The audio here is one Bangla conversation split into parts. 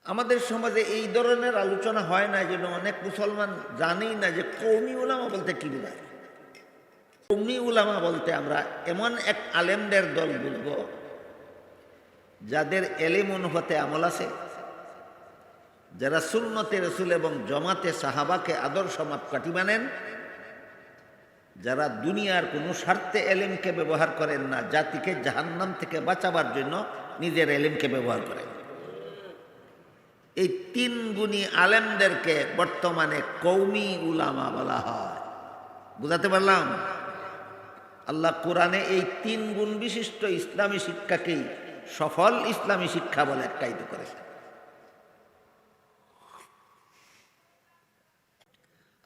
আমাদের সমাজে এই ধরনের আলোচনা হয় না, যেন অনেক মুসলমান জানেই না যে কওমি উলামা বলতে কি বোঝায়। কওমি উলামা বলতে আমরা এমন এক আলেমদের দল বুঝব যাদের এলেম অনুভূতে আমল আছে, যারা সুন্নতে রসুল এবং জমাতে সাহাবাকে আদর্শ মাপকাঠি মানেন, যারা দুনিয়ার কোনো স্বার্থে এলেমকে ব্যবহার করেন না, জাতিকে জাহান্নাম থেকে বাঁচাবার জন্য নিজের এলেমকে ব্যবহার করেন। এই তিন গুণী আলেমদেরকে বর্তমানে কওমি উলামা বলা হয়। বুঝাতে পারলাম? আল্লাহ কোরআনে এই তিন গুণ বিশিষ্ট ইসলামী শিক্ষাকেই সফল ইসলামী শিক্ষা বলে আখ্যায়িত করেছে।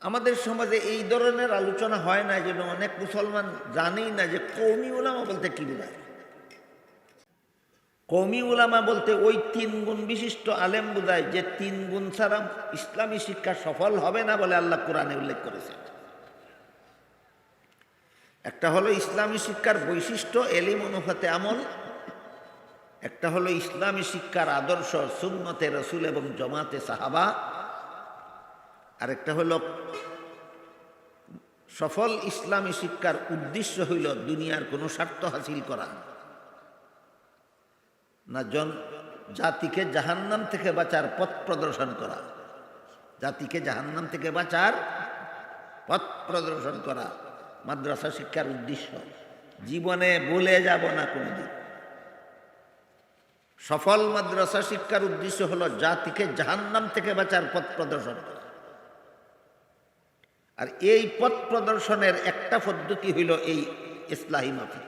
আমাদের সমাজে এই ধরনের আলোচনা হয় না, যেন অনেক মুসলমান জানেই না যে কওমি উলামা বলতে কি বোঝায়। কওমি উলামা বলতে ওই তিন গুণ বিশিষ্ট আলেম বোঝায় যে তিন গুণ ছাড়া ইসলামী শিক্ষা সফল হবে না বলে আল্লাহ কোরআনে উল্লেখ করেছে। একটা হলো ইসলামী শিক্ষার বৈশিষ্ট্য এলিম অনুপাতে আমল, একটা হলো ইসলামী শিক্ষার আদর্শ সুন্নতে রসুল এবং জমাতে সাহাবা, আরেকটা হলো সফল ইসলামী শিক্ষার উদ্দেশ্য হইল দুনিয়ার কোনো স্বার্থ হাসিল করা না, জাতিকে জাহান্নাম থেকে বাঁচার পথ প্রদর্শন করা। জাতিকে জাহান্নাম থেকে বাঁচার পথ প্রদর্শন করা মাদ্রাসা শিক্ষার উদ্দেশ্য। জীবনে ভুলে যাব না কোনোদিন। সফল মাদ্রাসা শিক্ষার উদ্দেশ্য হলো জাতিকে জাহান্নাম থেকে বাঁচার পথ প্রদর্শন করা। আর এই পথ প্রদর্শনের একটা পদ্ধতি হইল এই ইসলাহি মাহফিল।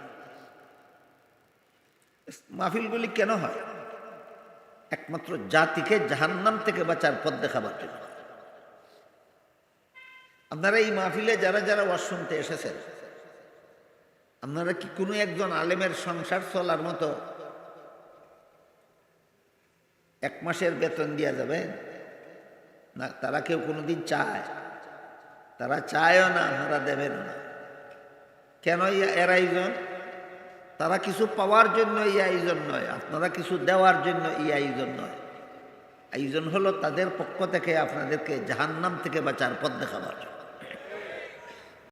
মাহফিলগুলি কেন হয়? একমাত্র জাতিকে জাহান্নাম থেকে বাঁচার পথ দেখাবার জন্য। আপনারা এই মাহফিলে যারা যারা ওয়াজ শুনতে এসেছেন, আপনারা কি কোনো একজন আলেমের সংসার চলার মতো এক মাসের বেতন দেওয়া যাবে না? তারা কেউ কোনোদিন চায়? তারা চায়ও না, আপনারা দেবেন না। কেন এর আয়োজন? তারা কিছু পাওয়ার জন্য এই আয়োজন নয়, আপনারা কিছু দেওয়ার জন্য এই আয়োজন নয়। আয়োজন হলো তাদের পক্ষ থেকে আপনাদেরকে জাহান্নাম থেকে বাঁচার পথ দেখাবার জন্য।